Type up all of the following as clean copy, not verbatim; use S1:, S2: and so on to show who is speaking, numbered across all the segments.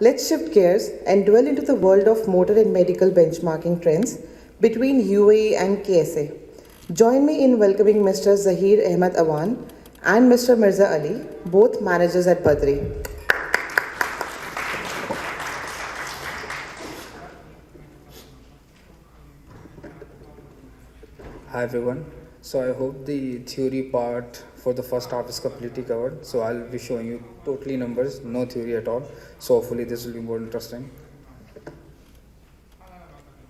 S1: let's shift gears and dwell into the world of motor and medical benchmarking trends between UAE and KSA. Join me in welcoming Mr. Zaheer Ahmad and Mr. Mirza Ali, both managers at BADRI.
S2: Hi everyone. So I hope the theory part for the first half is completely covered. So I'll be showing you totally numbers, no theory at all. So hopefully this will be more interesting.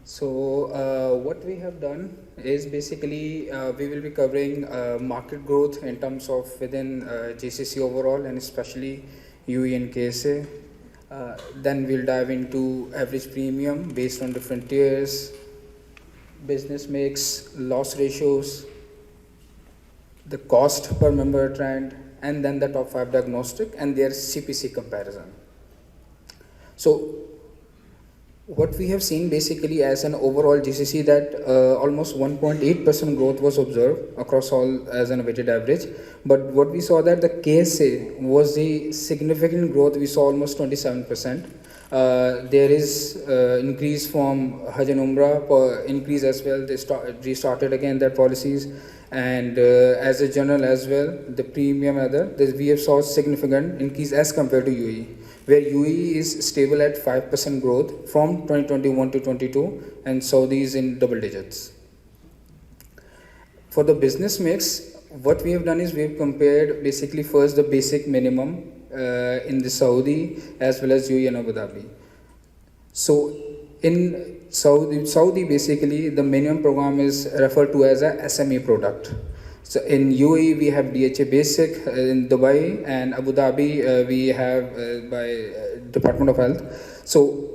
S2: So what we have done is basically we will be covering market growth in terms of within GCC overall and especially UE and KSA. Then we'll dive into average premium based on different tiers, business mix, loss ratios, the cost per member trend, and then the top 5 diagnostic and their CPC comparison. So what we have seen basically as an overall GCC that almost 1.8% growth was observed across all as an weighted average. But what we saw that the KSA was the significant growth. We saw almost 27%. There is increase from Hajj and Umrah increase as well. They restarted again their policies, and as a general as well, the premium we have saw significant increase as compared to UAE, where UAE is stable at 5% growth from 2021 to 22, and Saudi is in double digits. For the business mix, what we have done is we have compared basically first the basic minimum in the Saudi as well as UAE and Abu Dhabi. So in Saudi basically the minimum program is referred to as a SME product. So in UAE we have DHA basic, in Dubai and Abu Dhabi we have by Department of Health. So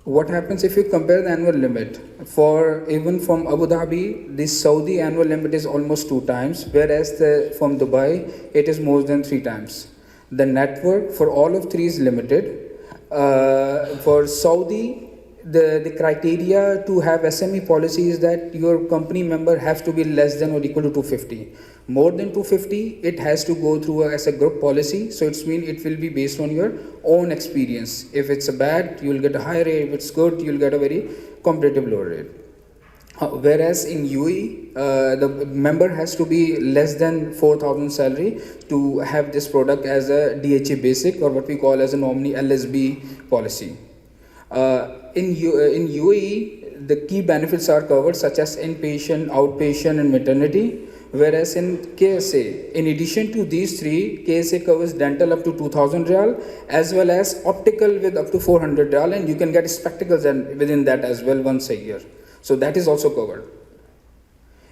S2: what happens if you compare the annual limit for even from Abu Dhabi, the Saudi annual limit is almost 2 times, whereas from Dubai it is more than 3 times. The network for all of 3 is limited. For Saudi, the criteria to have SME policy is that your company member has to be less than or equal to 250. More than 250, it has to go through as a group policy. So it means it will be based on your own experience. If it's a bad, you will get a higher rate. If it's good, you will get a very competitive lower rate. Whereas in UAE, the member has to be less than 4,000 salary to have this product as a DHA basic, or what we call as a nominee LSB policy. In UAE, the key benefits are covered such as inpatient, outpatient and maternity. Whereas in KSA, in addition to these 3, KSA covers dental up to 2,000 Riyal as well as optical with up to 400 Riyal, and you can get spectacles within that as well once a year. So that is also covered.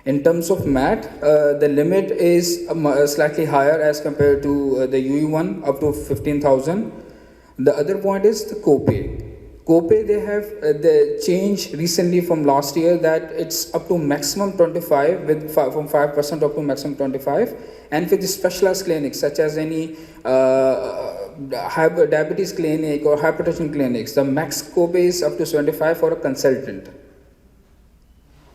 S2: In terms of MAT, the limit is slightly higher as compared to the UE one, up to 15,000. The other point is the copay. Copay, they have the change recently from last year that it's up to maximum 25 from 5% up to maximum 25, and for the specialized clinics such as any diabetes clinic or hypertension clinics, the max copay is up to 75 for a consultant.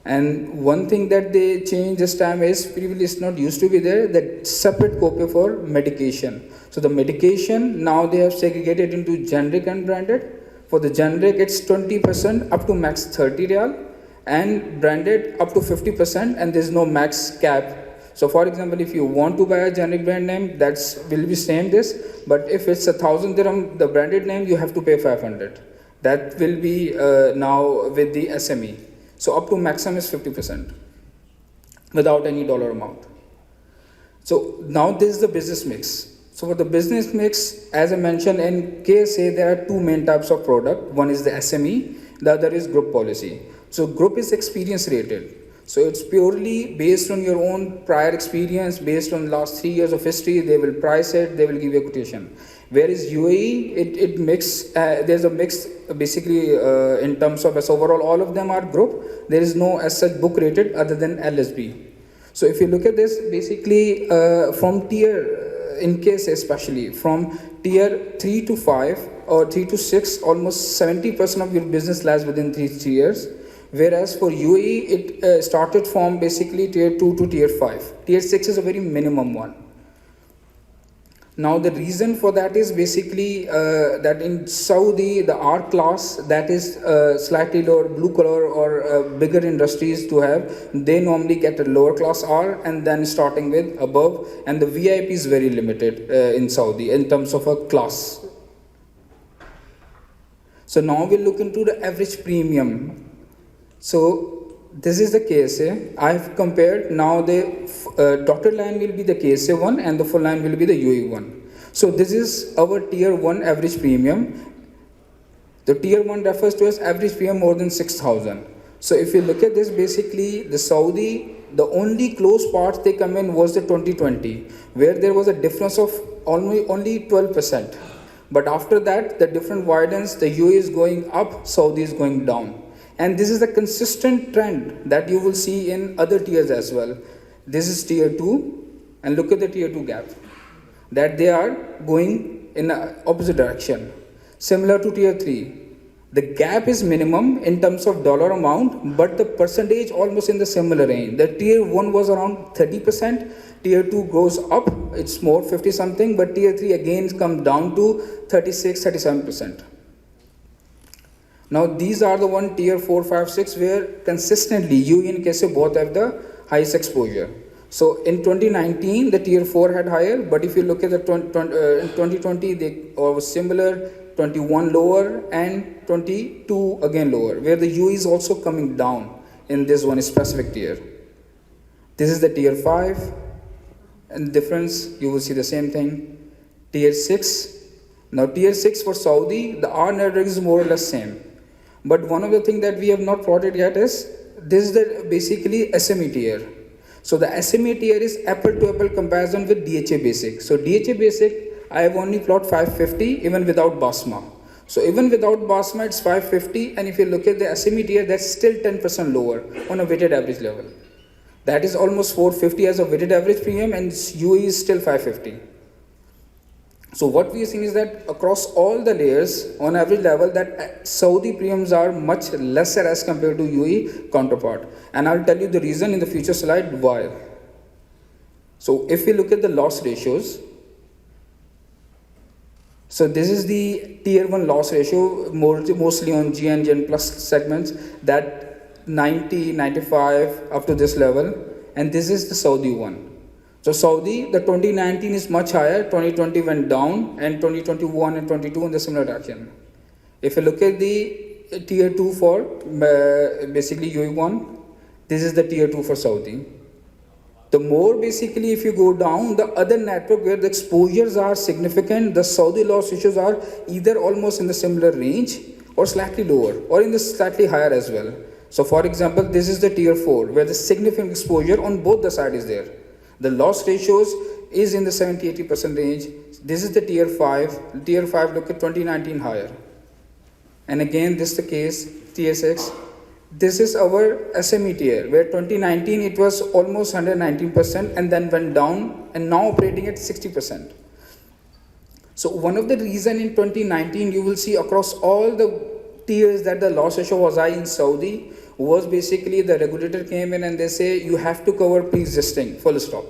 S2: And one thing that they changed this time is previously it's not used to be there, that separate copay for medication. So the medication now they have segregated into generic and branded. For the generic it's 20% up to max 30 Riyal, and branded up to 50%, and there's no max cap. So for example, if you want to buy a generic brand name, that's will be same this, but if it's 1,000 dirham, the branded name, you have to pay 500. That will be now with the SME. So up to maximum is 50% without any dollar amount. So now this is the business mix. So for the business mix, as I mentioned in KSA, there are 2 main types of product. One is the SME, the other is group policy. So group is experience rated. So it's purely based on your own prior experience, based on last 3 years of history. They will price it, they will give you a quotation. Whereas UAE, there's a mix basically in terms of as overall all of them are group. There is no as such book rated other than LSB. So if you look at this, basically from tier, in case especially from tier 3 to 5 or 3 to 6, almost 70% of your business lies within 3 tiers. Whereas for UAE, it started from basically tier 2 to tier 5. Tier 6 is a very minimum one. Now the reason for that is basically that in Saudi the R class, that is slightly lower, blue collar or bigger industries to have, they normally get a lower class R and then starting with above, and the VIP is very limited in Saudi in terms of a class. So now we'll look into the average premium. So this is the KSA. I've compared. Now the dotted line will be the KSA one and the full line will be the UAE one. So this is our tier 1 average premium. The tier 1 refers to as average premium more than 6,000. So if you look at this, basically the Saudi, the only close part they come in was the 2020, where there was a difference of only 12%. But after that, the difference widens. The UAE is going up, Saudi is going down. And this is a consistent trend that you will see in other tiers as well. This is tier 2, and look at the tier 2 gap, that they are going in the opposite direction. Similar to tier 3, the gap is minimum in terms of dollar amount, but the percentage almost in the similar range. The tier 1 was around 30%, tier 2 goes up, it's more 50 something, but tier 3 again comes down to 36-37%. Now these are the one tier 4, 5, 6 where consistently UAE and KSA both have the highest exposure. So in 2019 the tier 4 had higher, but if you look at the in 2020 they were similar, 21 lower and 22 again lower, where the UAE is also coming down in this one specific tier. This is the tier 5, and difference you will see the same thing. Tier 6. Now tier 6 for Saudi, the R network is more or less same. But one of the things that we have not plotted yet is this is the basically SME tier. So the SME tier is apple to apple comparison with DHA basic. So DHA basic I have only plot 550 even without Basma. So even without Basma it's 550, and if you look at the SME tier, that's still 10% lower on a weighted average level. That is almost 450 as a weighted average premium, and UAE is still 550. So what we are seeing is that across all the layers on average level that Saudi premiums are much lesser as compared to UAE counterpart, and I'll tell you the reason in the future slide why. So if we look at the loss ratios, so this is the tier 1 loss ratio mostly on G and Gen plus segments, that 90, 95 up to this level, and this is the Saudi one. So Saudi, the 2019 is much higher, 2020 went down, and 2021 and 22 in the similar direction. If you look at the tier 2 for basically UAE one, this is the tier 2 for Saudi. The more basically if you go down, the other network where the exposures are significant, the Saudi loss ratios are either almost in the similar range or slightly lower or in the slightly higher as well. So for example, this is the tier 4 where the significant exposure on both the sides is there. The loss ratios is in the 70-80% range. This is the tier 5. Tier 5 look at 2019 higher. And again this is the case, tier 6. This is our SME tier where 2019 it was almost 119% and then went down and now operating at 60%. So one of the reason in 2019 you will see across all the tiers that the loss ratio was high in Saudi was basically the regulator came in and they say you have to cover pre-existing, full stop.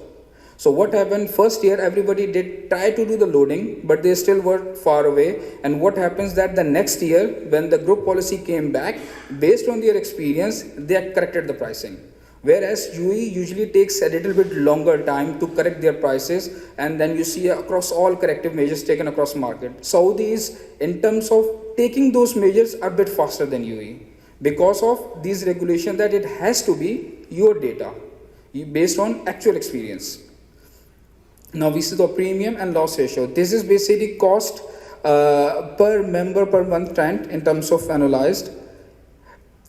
S2: So what happened, first year everybody did try to do the loading, but they still were far away. And what happens that the next year when the group policy came back, based on their experience, they had corrected the pricing. Whereas UAE usually takes a little bit longer time to correct their prices, and then you see across all corrective measures taken across market. Saudi is in terms of taking those measures a bit faster than UAE because of these regulations that it has to be your data based on actual experience. Now we see the premium and loss ratio. This is basically cost per member per month trend in terms of annualized.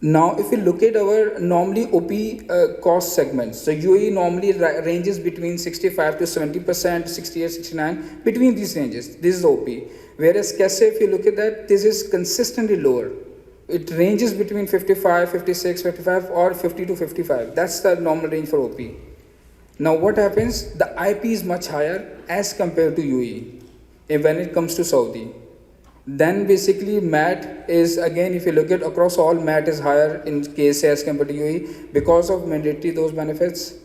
S2: Now if we look at our normally OP cost segments, so UAE normally ranges between 65 to 70%, 68, 69, between these ranges. This is OP. Whereas KSA, if you look at that, this is consistently lower. It ranges between 55, 56, 55 or 50 to 55. That's the normal range for OP. Now what happens, the IP is much higher as compared to UAE when it comes to Saudi. Then basically MAT is, again if you look at across all, MAT is higher in KSA as compared to UAE because of mandatory those benefits.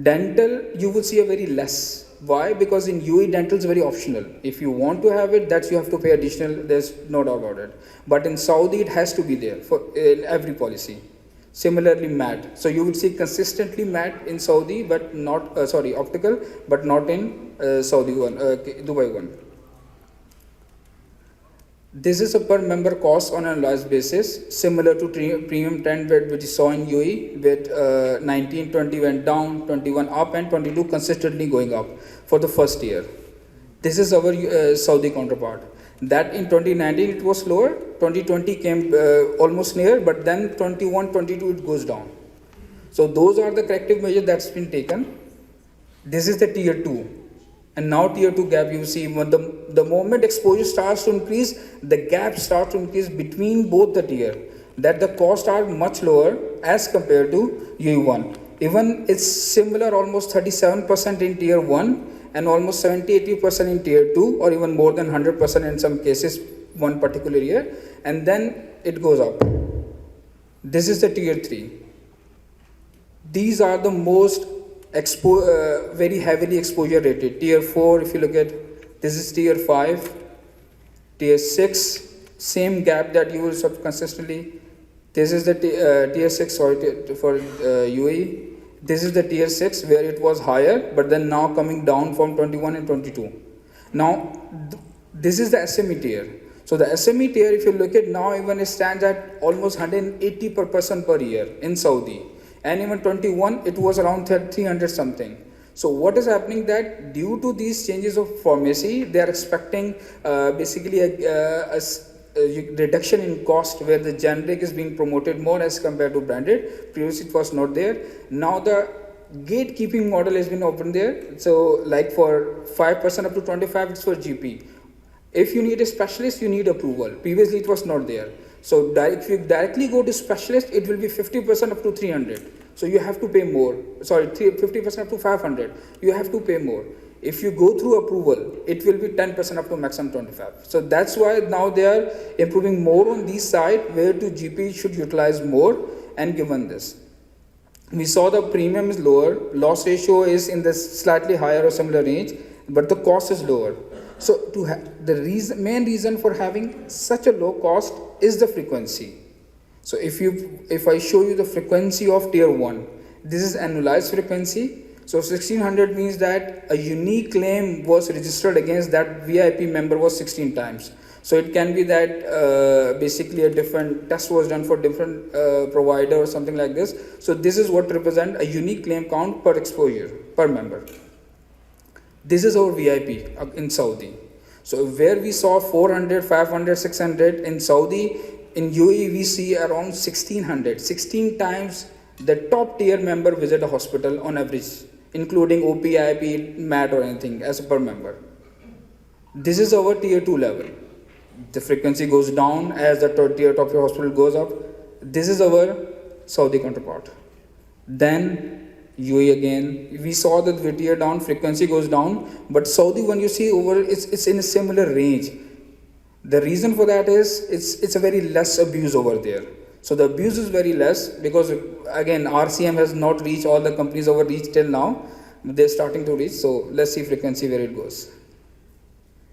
S2: Dental you will see a very less Why? Because in UAE dental is very optional. If you want to have it, that's you have to pay additional. There's no doubt about it. But in Saudi, it has to be there for in every policy. Similarly, matte. So you will see consistently matte in Saudi, but not optical, but not in Saudi one, Dubai one. This is a per member cost on an annualized basis, similar to premium trend which we saw in UAE, with 19, 20 went down, 21 up, and 22 consistently going up for the first year. This is our Saudi counterpart. That in 2019 it was lower, 2020 came almost near, but then 21, 22 it goes down. So those are the corrective measures that's been taken. This is the tier 2. And now tier 2 gap, you see when the moment exposure starts to increase, the gap starts to increase between both the tier, that the costs are much lower as compared to UE1. Even it's similar, almost 37% in tier 1 and almost 70-80% in tier 2, or even more than 100% in some cases one particular year, and then it goes up. This is the tier 3. These are the most very heavily exposure rated. Tier 4, if you look at, this is tier 5, tier 6, same gap that you will sort consistently. This is the tier 6 for UAE. This is the tier 6 where it was higher, but then now coming down from 21 and 22. Now, this is the SME tier. So the SME tier, if you look at now, even it stands at almost 180 per person per year in Saudi. And even 21, it was around 300 something. So what is happening that due to these changes of pharmacy, they are expecting basically a reduction in cost, where the generic is being promoted more as compared to branded. Previously it was not there. Now the gatekeeping model has been opened there. So like for 5% up to 25, it's for GP. If you need a specialist, you need approval. Previously it was not there. So if you directly go to specialist, it will be 50% up to 300. So you have to pay more. 50% up to 500. You have to pay more. If you go through approval, it will be 10% up to maximum 25. So that's why now they are improving more on this side, where to GP should utilize more, and given this. We saw the premium is lower, loss ratio is in the slightly higher or similar range, but the cost is lower. So the main reason for having such a low cost is the frequency. So if I show you the frequency of tier 1, this is annualized frequency. So 1600 means that a unique claim was registered against that VIP member was 16 times. So it can be that basically a different test was done for different provider or something like this. So this is what represent a unique claim count per exposure per member. This is our VIP in Saudi. So where we saw 400, 500, 600 in Saudi, in UAE we see around 1600, 16 times the top tier member visit a hospital on average, including OP, IP, MAT or anything as per member. This is our tier 2 level. The frequency goes down as the tier top of your hospital goes up. This is our Saudi counterpart. Then UAE again, we saw that the tier down, frequency goes down, but Saudi one you see over, it's in a similar range. The reason for that is it's a very less abuse over there. So the abuse is very less because again RCM has not reached all the companies over reach till now. They're starting to reach. So let's see frequency where it goes.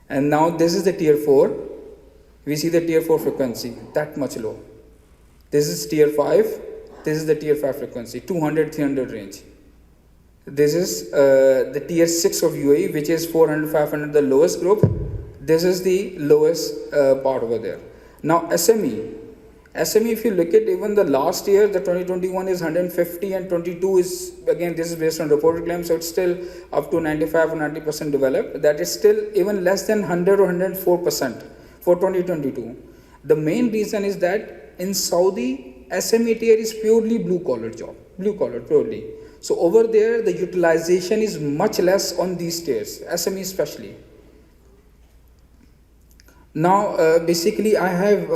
S2: And now this is the tier 4. We see the tier 4 frequency that much low. This is tier 5. This is the tier 5 frequency, 200, 300 range. This is the tier 6 of UAE, which is 400, 500, the lowest group. This is the lowest part over there. Now SME, if you look at even the last year, the 2021 is 150 and 22 is, again, this is based on reported claims, so it's still up to 95 or 90% developed. That is still even less than 100 or 104% for 2022. The main reason is that in Saudi, SME tier is purely blue collar job, purely. So over there, the utilization is much less on these tiers, SME especially. Now, basically, I have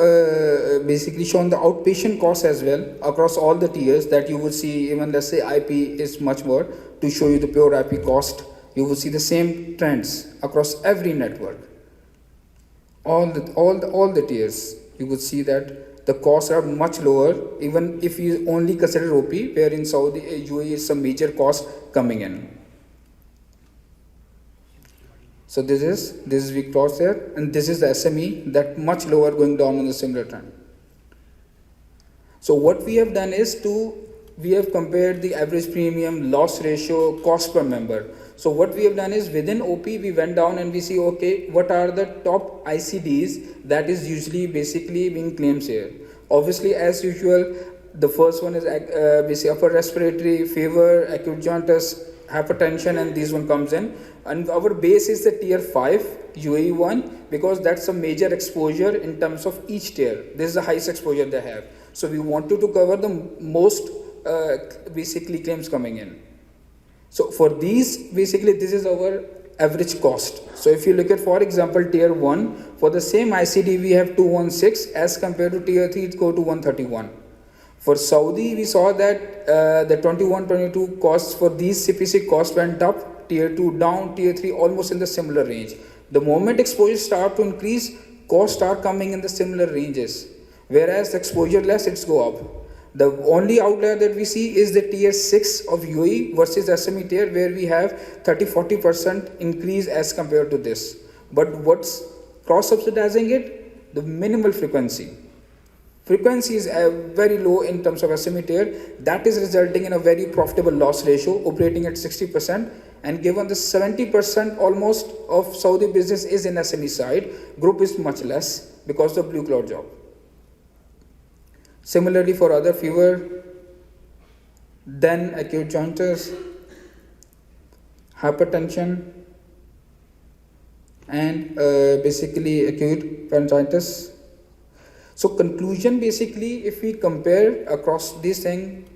S2: basically shown the outpatient cost as well across all the tiers that you would see. Even let's say IP is much more. To show you the pure IP cost, you will see the same trends across every network. All the tiers, you would see that the costs are much lower. Even if you only consider OP, where in Saudi UAE is some major cost coming in. So this is we cross there, and this is the SME that much lower going down on the similar trend. So what we have done is we have compared the average premium, loss ratio, cost per member. So what we have done is within OP we went down and we see, okay, what are the top ICDs that is usually basically being claims here. Obviously, as usual, the first one is basically upper respiratory, fever, acute jaundice, hypertension, and this one comes in. And our base is the tier 5 UAE one, because that's a major exposure in terms of each tier. This is the highest exposure they have. So we wanted to cover the most basically claims coming in. So for these, basically this is our average cost. So if you look at, for example, tier 1, for the same ICD we have 216, as compared to tier 3 it go to 131. For Saudi, we saw that the 21-22 costs for these CPC costs went up, tier 2 down, tier 3 almost in the similar range. The moment exposure start to increase, costs start coming in the similar ranges. Whereas the exposure less, it's go up. The only outlier that we see is the tier 6 of UAE versus SME tier, where we have 30-40% increase as compared to this. But what's cross-subsidizing it? The minimal frequency. Frequency is very low in terms of SME tier. That is resulting in a very profitable loss ratio, operating at 60%. And given the 70% almost of Saudi business is in SME side, group is much less because of blue cloud job. Similarly for other fever, then acute jaundice, hypertension, and basically acute pancreatitis. So conclusion, basically, if we compare across these things,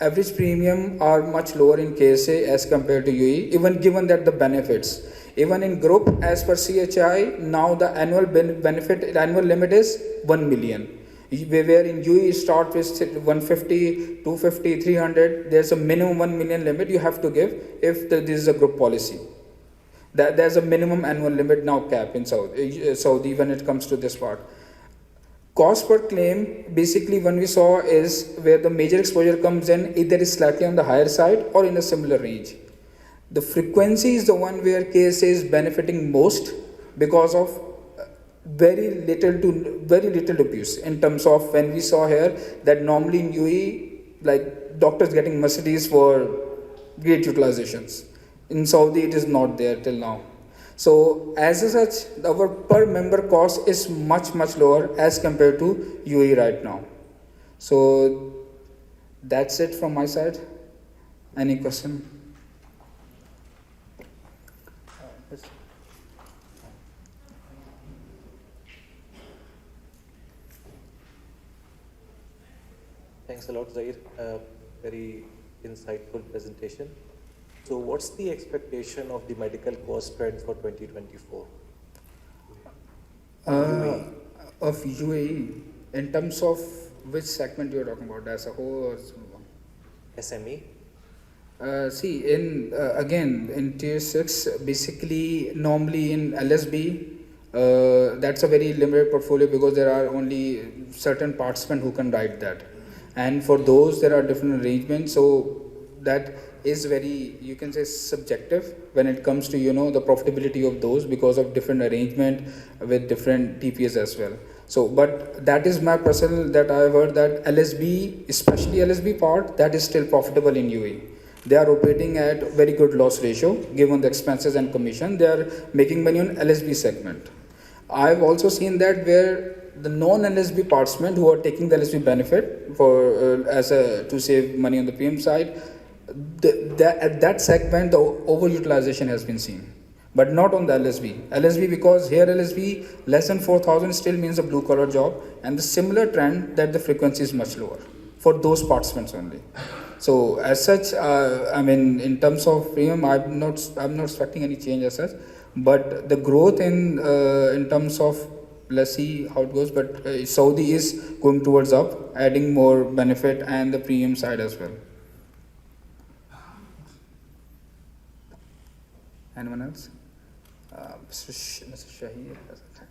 S2: average premium are much lower in KSA as compared to UAE, even given that the benefits. Even in group, as per CHI, now the annual annual limit is 1 million. Where in UAE start with 150, 250, 300, there's a minimum 1 million limit you have to give if this is a group policy. There's a minimum annual limit now cap in Saudi when it comes to this part. Cost per claim, basically when we saw is where the major exposure comes in, either is slightly on the higher side or in a similar range. The frequency is the one where KSA is benefiting most because of very little abuse, in terms of when we saw here that normally in UAE, like doctors getting Mercedes for great utilizations. In Saudi it is not there till now. So as such, our per member cost is much lower as compared to UAE right now. So that's it from my side. Any question?
S3: Thanks a lot, Zaheer. Very insightful presentation. So what's the expectation of the medical cost trend for 2024?
S2: Of UAE, in terms of which segment you're talking about, as a whole or
S3: SME?
S2: See, in again in tier 6, basically normally in LSB, that's a very limited portfolio because there are only certain participants who can write that, and for those there are different arrangements. So that is very, you can say, subjective when it comes to the profitability of those, because of different arrangement with different TPS as well. So but that is my personal, that I have heard that LSB, especially LSB part, that is still profitable in UAE. They are operating at very good loss ratio given the expenses and commission. They are making money on LSB segment. I've also seen that where the non-LSB participant who are taking the LSB benefit for to save money on the PM side, at that segment the overutilization has been seen, but not on the LSB. LSB, because here LSB less than 4,000 still means a blue collar job, and the similar trend that the frequency is much lower for those participants only. So as such, I mean, in terms of premium, I'm not expecting any change as such, but the growth in terms of, let's see how it goes, but Saudi is going towards up, adding more benefit and the premium side as well. Anyone else? Mr. Shahir has a hand.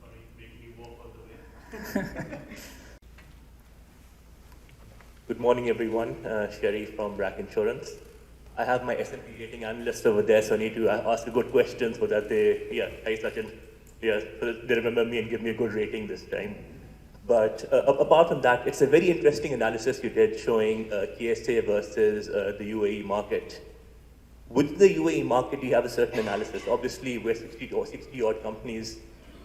S4: Sorry, making you walk all the way.
S5: Good morning, everyone. Sherry from BRAC Insurance. I have my S&P rating analyst over there, so I need to ask a good question so that hi Sachin, so they remember me and give me a good rating this time. But apart from that, it's a very interesting analysis you did showing KSA versus the UAE market. With the UAE market, you have a certain analysis. Obviously, we're 60 odd companies,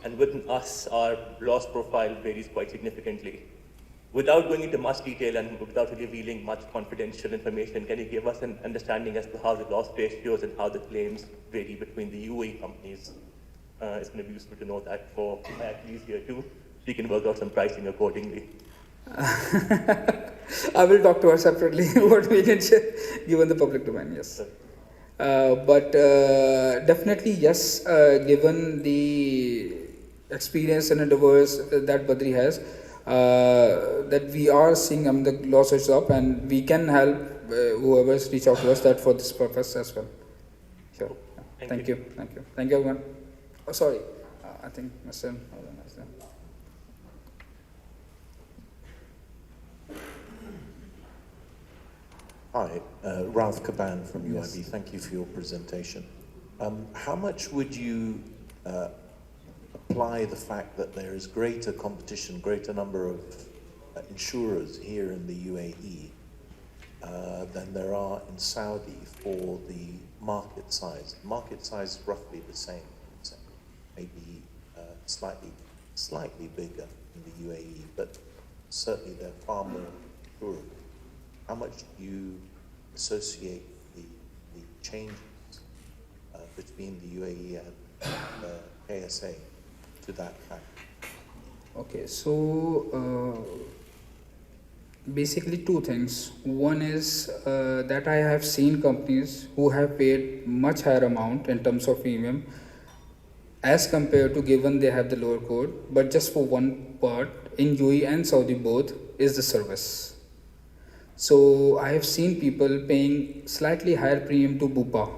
S5: and within us, our loss profile varies quite significantly. Without going into much detail and without revealing much confidential information, can you give us an understanding as to how the loss ratios and how the claims vary between the UAE companies? It's going to be useful to know that for my attendees here too, so you can work out some pricing accordingly.
S2: I will talk to her separately what we can share given the public domain, yes. But definitely yes, given the experience and endeavors that BADRI has, that we are seeing the losses up, and we can help whoever's reach out to us that for this purpose as well. Sure. Thank you. Thank you everyone. Oh, sorry. I think Mr.
S6: Hi, Ralph Caban from UAE. Yes. Thank you for your presentation. How much would you apply the fact that there is greater competition, greater number of insurers here in the UAE than there are in Saudi for the market size? Market size is roughly the same, maybe slightly bigger in the UAE, but certainly they're far more insurable. How much do you associate the changes between the UAE and KSA to that fact?
S2: Okay, so basically two things. One is that I have seen companies who have paid much higher amount in terms of premium as compared to given they have the lower code, but just for one part in UAE and Saudi both is the service. So I have seen people paying slightly higher premium to Bupa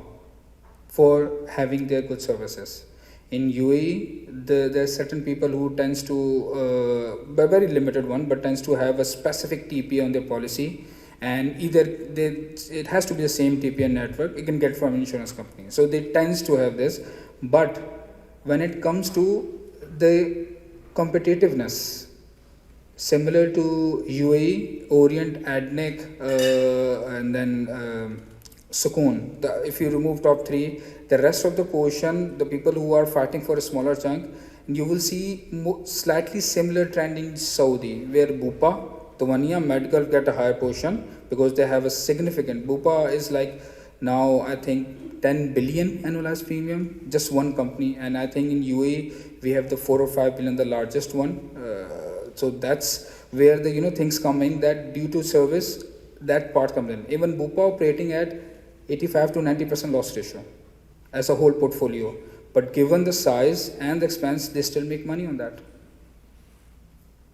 S2: for having their good services. In UAE, there are certain people who tends to, a very limited one, but tends to have a specific TP on their policy, and either it has to be the same TP and network, you can get from insurance company. So they tends to have this, but when it comes to the competitiveness, similar to UAE, Orient, ADNIC, and then Sukoon. If you remove top three, the rest of the portion, the people who are fighting for a smaller chunk, you will see slightly similar trend in Saudi, where Bupa, Tawaniya, Medical get a higher portion because they have a significant. Bupa is like now I think 10 billion annualized premium, just one company, and I think in UAE we have the 4 or 5 billion, the largest one. So that's where the things come in, that due to service that part comes in. Even Bupa operating at 85 to 90% loss ratio as a whole portfolio, but given the size and the expense, they still make money on that.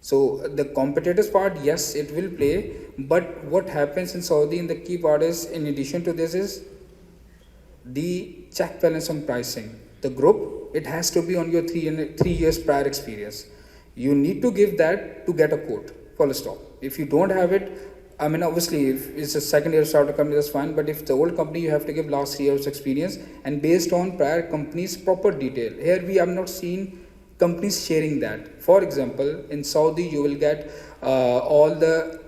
S2: So the competitors part, yes, it will play, but what happens in Saudi, and the key part is, in addition to this, is the check balance on pricing. The group, it has to be on your 3 years prior experience. You need to give that to get a quote, full stop. If you don't have it, I mean, obviously, if it's a second year startup company, that's fine, but if the old company, you have to give last 3 years experience, and based on prior company's proper detail. Here we have not seen companies sharing that. For example, in Saudi, you will get all the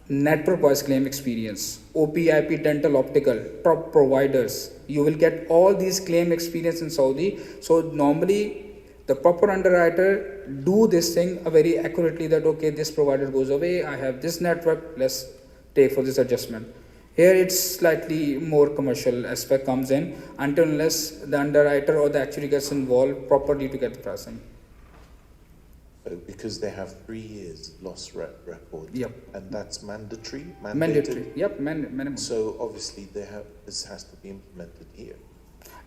S2: network voice claim experience, OP, IP, dental, optical, top providers. You will get all these claim experience in Saudi. So normally, the proper underwriter do this thing very accurately, that okay, this provider goes away, I have this network, let's take for this adjustment. Here it's slightly more commercial aspect comes in, until unless the underwriter or the actuary gets involved properly to get the pricing.
S6: Because they have 3 years loss record.
S2: Yep.
S6: And that's mandatory?
S2: Mandatory. Yep, minimum.
S6: So obviously this has to be implemented here.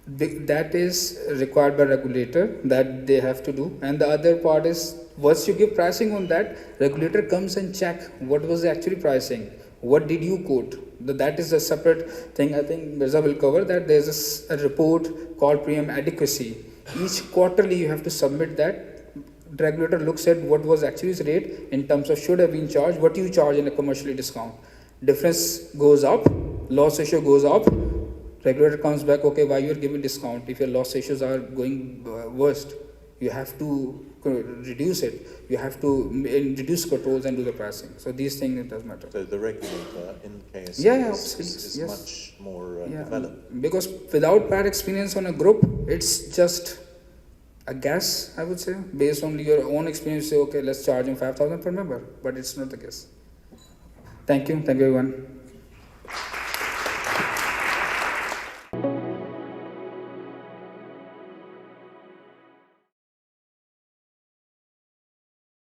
S2: That is required by regulator, that they have to do. And the other part is, once you give pricing on that, regulator comes and check what was the actual pricing, what did you quote. That is a separate thing. I think Mirza will cover that. There's a report called premium adequacy. Each quarterly you have to submit that. The regulator looks at what was actually his rate in terms of should have been charged, what you charge in a commercially discount. Difference goes up, loss ratio goes up, Regulator comes back, okay, why you are giving discount? If your loss ratios are going worst, you have to reduce it. You have to reduce controls and do the pricing. So these things, it does matter.
S6: So the regulator in KSA
S2: Yeah,
S6: is
S2: yes.
S6: much more
S2: Yeah,
S6: developed.
S2: because without bad experience on a group, it's just a guess, I would say. Based on your own experience, say, okay, let's charge him 5,000 per member, but it's not the case. Thank you everyone.